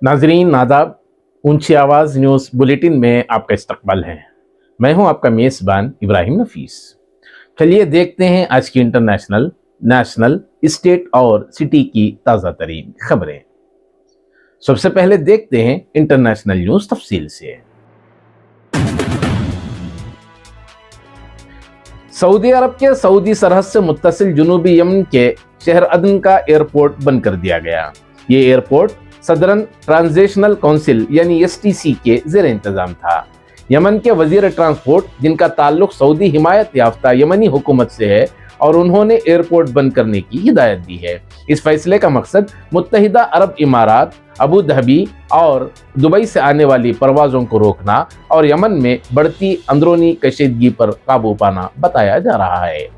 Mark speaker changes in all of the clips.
Speaker 1: नाजरीन आदाब, ऊंची आवाज़ न्यूज़ बुलेटिन में आपका इस्तकबाल है। मैं हूं आपका मेज़बान इब्राहिम नफीस। चलिए देखते हैं आज की इंटरनेशनल, नेशनल, स्टेट और सिटी की ताज़ा तरीन खबरें। सबसे पहले देखते हैं इंटरनेशनल न्यूज़ तफसील से। सऊदी अरब के सऊदी सरहद से मुत्तसिल जुनूबी यमन के शहर अदन का एयरपोर्ट बंद कर दिया गया। ये एयरपोर्ट सदरन ट्रांजिशनल काउंसिल यानी STC के ज़ेर इंतज़ाम था। यमन के वजीर ट्रांसपोर्ट, जिनका ताल्लुक सऊदी हिमायत याफ्ता यमनी हुकूमत से है, और उन्होंने एयरपोर्ट बंद करने की हिदायत दी है। इस फैसले का मकसद मुत्तहिदा अरब इमारात, अबू धाबी और दुबई से आने वाली परवाज़ों को रोकना और यमन में बढ़ती अंदरूनी कशीदगी पर काबू पाना बताया जा रहा है।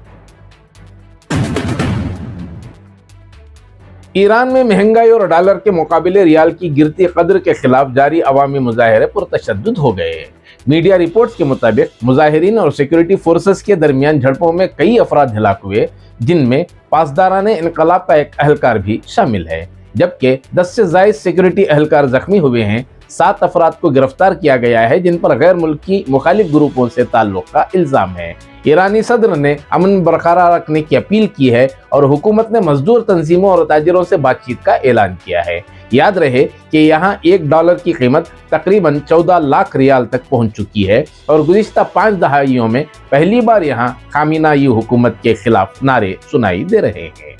Speaker 1: ईरान में महंगाई और डॉलर के मुकाबले रियाल की गिरती कदर के खिलाफ जारी अवामी मुजाहरे पुरतशद्दुद हो गए। मीडिया रिपोर्ट्स के मुताबिक मुजाहिरीन और सिक्योरिटी फोर्सेस के दरमियान झड़पों में कई अफराद हलाक हुए, जिनमें पासदाराने इनकलाब का एक अहलकार भी शामिल है, जबकि 10 से ज़ायद सिक्योरिटी अहलकार जख्मी हुए हैं। 7 अफराद को गिरफ्तार किया गया है, जिन पर गैर मुल्की मुखालिफ ग्रुपों से ताल्लुक का इल्ज़ाम है। ईरानी सदर ने अमन बरकरार रखने की अपील की है और हुकूमत ने मजदूर तंजीमों और ताजिरों से बातचीत का ऐलान किया है। याद रहे कि यहाँ $1 की कीमत तकरीबन 14 लाख रियाल तक पहुँच चुकी है और गुज़िश्ता 5 दहाइयों में पहली बार यहाँ खामिनाई हुकूमत के खिलाफ नारे सुनाई दे रहे हैं।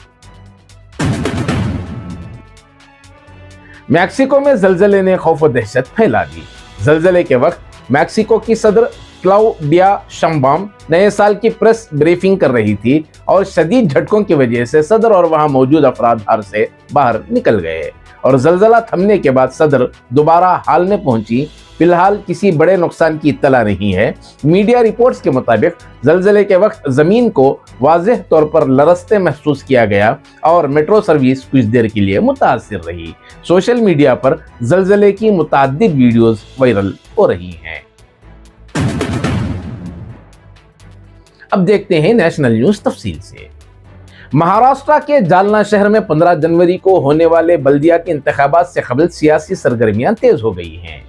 Speaker 1: मैक्सिको में जलजले ने खौफ व दहशत फैला दी। जलजले के वक्त मैक्सिको की सदर क्लाउडिया शैम्बाम नए साल की प्रेस ब्रीफिंग कर रही थी और शदीद झटकों की वजह से सदर और वहां मौजूद अफराद घर से बाहर निकल गए और जलजला थमने के बाद सदर दोबारा हाल में पहुंची। फिलहाल किसी बड़े नुकसान की इत्तला नहीं है। मीडिया रिपोर्ट्स के मुताबिक जलजले के वक्त जमीन को वाज़ेह तौर पर लरजते महसूस किया गया और मेट्रो सर्विस कुछ देर के लिए मुतासिर रही। सोशल मीडिया पर जलजले की मुताद्दिद वीडियोस वायरल हो रही हैं। अब देखते हैं नेशनल न्यूज़ तफसील से। महाराष्ट्र के जालना शहर में 15 जनवरी को होने वाले बल्दियाती इंतखाबात से कबल सियासी सरगर्मियां तेज हो गई हैं।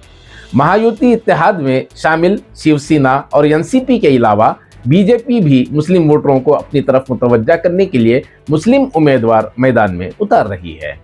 Speaker 1: महायुति इत्तेहाद में शामिल शिवसेना और NCP के अलावा BJP भी मुस्लिम वोटरों को अपनी तरफ मुतवज्जा करने के लिए मुस्लिम उम्मीदवार मैदान में उतार रही है।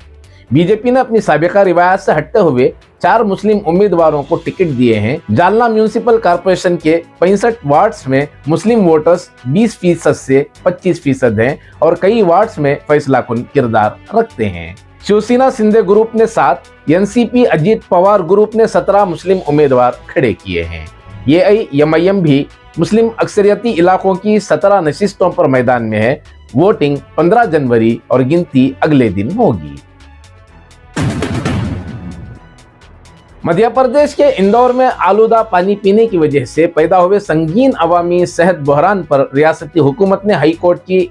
Speaker 1: BJP ने अपनी साबिका रिवायत से हटते हुए 4 मुस्लिम उम्मीदवारों को टिकट दिए हैं। जालना म्यूनिसिपल कॉर्पोरेशन के 65 वार्ड्स में मुस्लिम वोटर्स 20% से 25% हैं और कई वार्ड्स में फैसलाकुन किरदार रखते हैं। शिवसेना शिंदे ग्रुप ने 7, NCP अजीत पवार ग्रुप ने 17 मुस्लिम उम्मीदवार खड़े किए हैं। AIMIM भी मुस्लिम अक्सरियती इलाकों की 17 नशिस्तों पर मैदान में है। वोटिंग 15 जनवरी और गिनती अगले दिन होगी। मध्य प्रदेश के इंदौर में आलूदा पानी पीने की वजह से पैदा हुए संगीन अवामी सेहत बहरान पर रियासती हुकूमत ने हाई कोर्ट की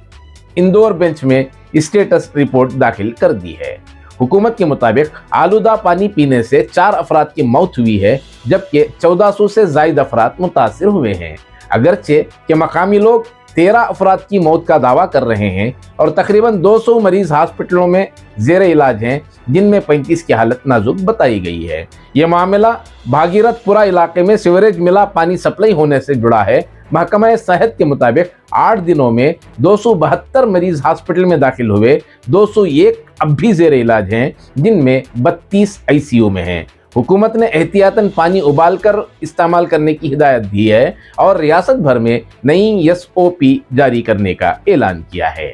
Speaker 1: इंदौर बेंच में स्टेटस रिपोर्ट दाखिल कर दी है। हुकूमत के मुताबिक आलूदा पानी पीने से 4 अफराद की मौत हुई है, जबकि 1400 से ज़ायद अफराद मुतासिर हुए हैं। अगरचे कि मकामी लोग 13 अफराद की मौत का दावा कर रहे हैं और तकरीबन 200 मरीज हॉस्पिटलों में ज़ेर इलाज हैं, जिनमें 35 की हालत नाजुक बताई गई है। ये मामला भागीरथपुरा इलाके में सीवरेज मिला पानी सप्लाई होने से जुड़ा है। महकमा सेहत के मुताबिक 8 दिनों में 272 मरीज हॉस्पिटल में दाखिल हुए, 201 अब भी ज़ेर इलाज हैं, जिनमें 32 ICU में हैं। हुकूमत ने एहतियातन पानी उबालकर इस्तेमाल करने की हिदायत दी है और रियासत भर में नई SOP जारी करने का ऐलान किया है।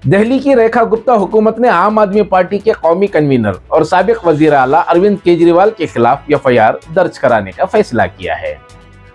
Speaker 1: दिल्ली की रेखा गुप्ता हुकूमत ने आम आदमी पार्टी के कौमी कन्वीनर और साबिक वजीर आला अरविंद केजरीवाल के खिलाफ FIR दर्ज कराने का फैसला किया है।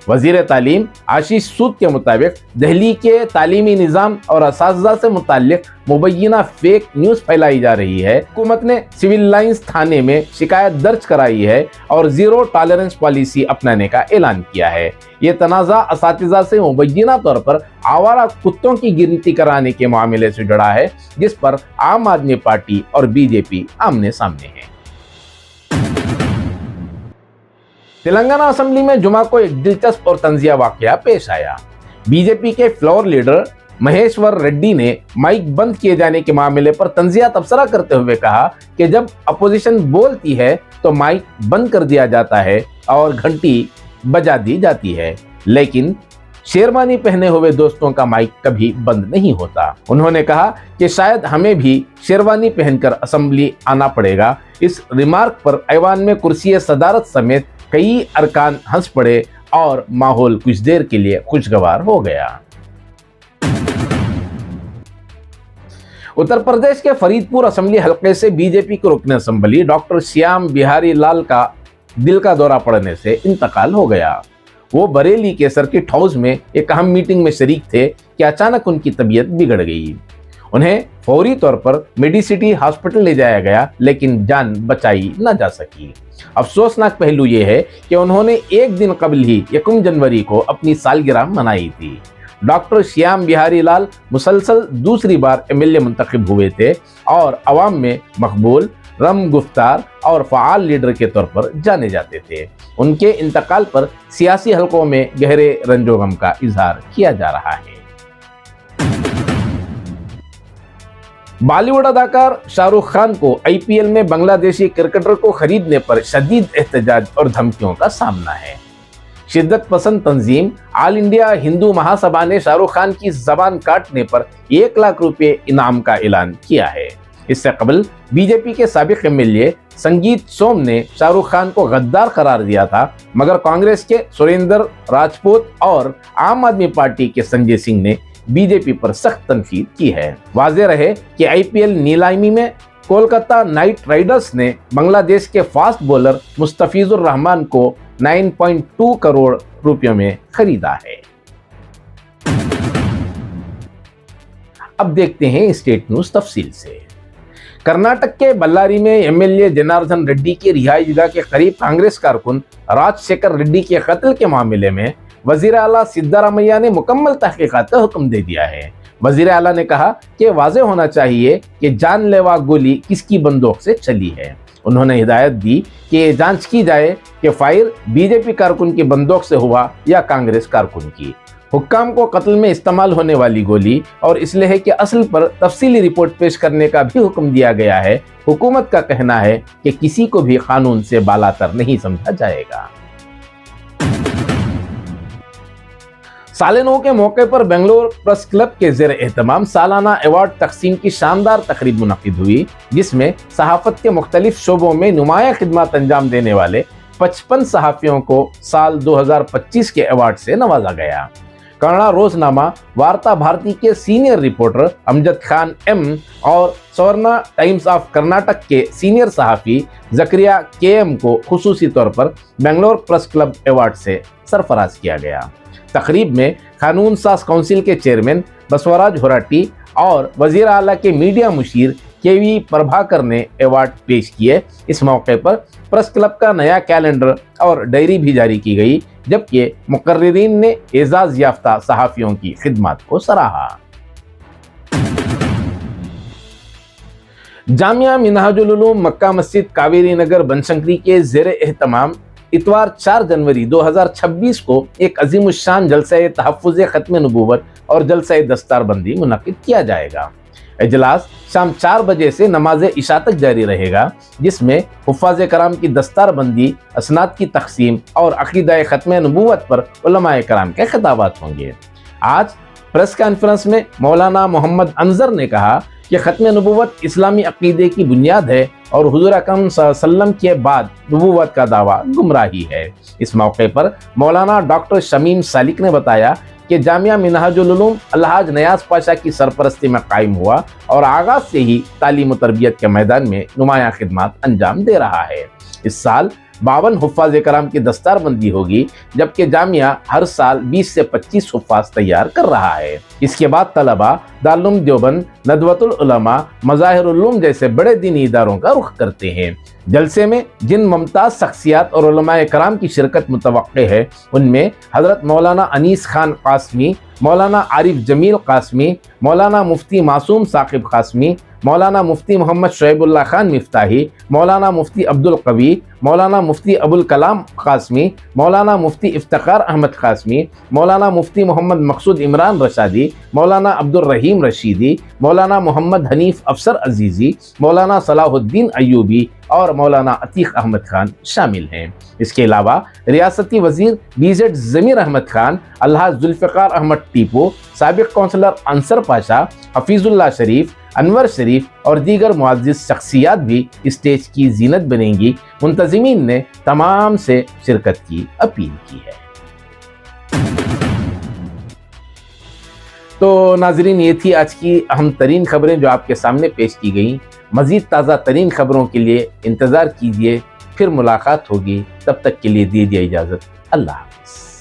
Speaker 1: वजीर तालीम आशीष सूद के मुताबिक दिल्ली के तालीमी निज़ाम और असातिज़ा से मुताल्लिक मुबैना फेक न्यूज़ फैलाई जा रही है। हुकूमत ने सिविल लाइंस थाने में शिकायत दर्ज कराई है और ज़ीरो टॉलरेंस पॉलिसी अपनाने का ऐलान किया है। ये तनाज़ा असातिज़ा से मुबैना तौर पर आवारा कुत्तों की गिनती कराने के मामले से जुड़ा है, जिस पर आम आदमी पार्टी और BJP आमने सामने है। तेलंगाना असेंबली में जुमा को एक दिलचस्प और तंजिया वाकया पेश आया। बीजेपी के फ्लोर लीडर महेश्वर रेड्डी ने माइक बंद किए जाने के मामले पर तंजिया तबसरा करते हुए कहा कि जब अपोजिशन बोलती है तो माइक बंद कर दिया जाता है और घंटी बजा दी जाती है, लेकिन शेरवानी पहने हुए दोस्तों का माइक कभी बंद नहीं होता। उन्होंने कहा कि शायद हमें भी शेरवानी पहनकर असेंबली आना पड़ेगा। इस रिमार्क पर ऐवान में कुर्सी सदारत समेत कई अरकान हंस पड़े और माहौल कुछ देर के लिए खुशगवार हो गया। उत्तर प्रदेश के फरीदपुर असेंबली हलके से बीजेपी के रुकन असेंबली डॉक्टर श्याम बिहारी लाल का दिल का दौरा पड़ने से इंतकाल हो गया। वो बरेली के सर्किट हाउस में एक अहम मीटिंग में शरीक थे कि अचानक उनकी तबीयत बिगड़ गई। उन्हें फौरी तौर पर मेडिसिटी हॉस्पिटल ले जाया गया, लेकिन जान बचाई न जा सकी। अफसोसनाक पहलू यह है कि उन्होंने एक दिन कबल ही 1 जनवरी को अपनी सालगिरह मनाई थी। डॉक्टर श्याम बिहारी लाल मुसलसल दूसरी बार एमएलए मुंतखब हुए थे और अवाम में मकबूल, रम गुफ्तार और फ़आल लीडर के तौर पर जाने जाते थे। उनके इंतकाल पर सियासी हलकों में गहरे रंजोगम का इजहार किया जा रहा है। बॉलीवुड अदाकार शाहरुख खान को आईपीएल में बांग्लादेशी क्रिकेटर को खरीदने पर शदीद एहतजाज और धमकियों का सामना है। शिद्दत पसंद तंजीम ऑल इंडिया हिंदू महासभा ने शाहरुख खान की जबान काटने पर 1 लाख रुपए इनाम का ऐलान किया है। इससे कबल बीजेपी के साबिक एमएलए संगीत सोम ने शाहरुख खान को गद्दार करार दिया था, मगर कांग्रेस के सुरेंद्र राजपूत और आम आदमी पार्टी के संजय सिंह ने बीजेपी पर सख्त तनकीद की है। वाज़ेह रहे कि आईपीएल नीलामी में कोलकाता नाइट राइडर्स ने बांग्लादेश के फास्ट बॉलर मुस्तफिजुर रहमान को 9.2 करोड़ रुपयों में खरीदा है। अब देखते हैं स्टेट न्यूज तफसील से। कर्नाटक के बल्लारी में एमएलए जनार्दन रेड्डी की रिहाईजगाह के करीब कांग्रेस कारकुन राजशेखर रेड्डी के कत्ल के मामले में वजीर आला सिद्धारामैया ने मुकम्मल तहकीकात का हुक्म दे दिया है। वजीर आला ने कहा कि वाज़ेह होना चाहिए कि जानलेवा गोली किसकी बंदूक से चली है। उन्होंने हिदायत दी कि ये जांच की जाए कि फायर बीजेपी कारकुन की बंदूक से हुआ या कांग्रेस कारकुन की। हुक्काम को कत्ल में इस्तेमाल होने वाली गोली और इसलिए के असल पर तफसीली रिपोर्ट पेश करने का भी हुक्म दिया गया है। हुकूमत का कहना है कि किसी को भी कानून से बालातर नहीं समझा जाएगा। साल 9 के मौके पर बेंगलोर प्रेस क्लब के ज़ेर एहतमाम सालाना अवार्ड तकसीम की शानदार तकरीब मुनक़िद हुई, जिसमें सहाफ़त के मुख्तलिफ शोबों में नुमाया खिदमत अंजाम देने वाले 55 सहाफ़ियों को साल 2025 के अवार्ड से नवाजा गया। कन्नड़ा रोजनामा वार्ता भारती के senior reporter Amjad Khan M और स्वर्णा टाइम्स ऑफ कर्नाटक के सीनियर सहाफ़ी जकरिया केएम को खुसूसी तौर पर बेंगलोर प्रेस क्लब अवार्ड से सरफराज किया गया। तकरीब में कानून साज काउंसिल के चेयरमैन बसवराज होराटी और वजीर आला के मीडिया मुशीर केवी प्रभाकर ने अवार्ड पेश किए। इस मौके पर प्रेस क्लब का नया कैलेंडर और डायरी भी जारी की गई, जबकि मुकर्रिरीन ने एजाज याफ्ता सहाफ़ियों की खिदमत को सराहा। जामिया मिनहाजुल उलूम मक्का मस्जिद कावेरी नगर बनशंकरी के ज़ेर एहतमाम इतवार 4 जनवरी 2026 को एक अजीमुश्शान जलसा तहफ़्फ़ुज़ ख़त्म नबूवत और जलसा दस्तारबंदी मुनक़िद किया जाएगा। इजलास शाम 4 बजे से नमाज इशा तक जारी रहेगा, जिसमें हुफ़्फ़ाज़ कराम की दस्तारबंदी, असनाद की तक़सीम और अक़ीदा ख़त्म नबूवत पर उलमाए कराम के खिताबात होंगे। आज प्रेस कॉन्फ्रेंस में मौलाना मोहम्मद अनज़र ने कहा कि ख़त्म नबूवत इस्लामी अक़ीदे की बुनियाद है और हुज़ूर अकरम सल्लल्लाहु के बाद नबूवत का दावा गुमराही है। इस मौके पर मौलाना डॉक्टर शमीम सालिक ने बताया कि जामिया मिनहाजुल उलूम अलहाज नयाज पाशा की सरपरस्ती में कायम हुआ और आगाज से ही तालीम व तरबियत के मैदान में नुमाया खिदमत अंजाम दे रहा है। इस साल 52 हुफ़्फ़ाज़ कराम की दस्तारबंदी होगी, जबकि जामिया हर साल 20 से 25 हुफ़्फ़ाज़ तैयार कर रहा है। इसके बाद तलबा दारुल उलूम देवबंद, नदवतुल उलमा, मज़ाहिरुल उलूम जैसे बड़े दीनी इदारों का रुख करते हैं। जलसे में जिन मुमताज़ शख्सियात और उलमाए कराम की शिरकत मुतवक्के है, उनमें हज़रत मौलाना अनीस खान कासमी, मौलाना आरिफ जमील कासमी, मौलाना मुफ्ती मासूम साकिब कासमी, मौलाना मुफ्ती मोहम्मद शुएबुल्लाह खान मिफ्ताही, मौलाना मुफ्ती अब्दुल कवी, मौलाना मुफ्ती अबुल कलाम कासमी, मौलाना मुफ्ती इफ्तिखार अहमद कासमी, मौलाना मुफ्ती मोहम्मद मकसूद इमरान रशादी, मौलाना अब्दुल रहीम रशीदी, मौलाना मोहम्मद हनीफ अफसर अजीज़ी, मौलाना सलाहुद्दीन अयूबी और मौलाना अतीक अहमद खान शामिल हैं। इसके अलावा रियासती वजीर BZ ज़मीर अहमद खान, अल्हाज जुल्फ़िकार अहमद टीपू, साबिक़ कौंसलर अंसर पाशा, हफीज़ुल्लाह शरीफ, अनवर शरीफ और दीगर मुअज़्ज़िज़ शख्सियात भी स्टेज की जीनत बनेंगी। मुंतज़िमीन ने तमाम से शिरकत की अपील की है। तो नाजरीन, ये थी आज की अहम तरीन खबरें जो आपके सामने पेश की गई। मज़ीद ताज़ा तरीन खबरों के लिए इंतज़ार कीजिए, फिर मुलाकात होगी। तब तक के लिए दीजिए इजाज़त। अल्लाह हाफ़िज़।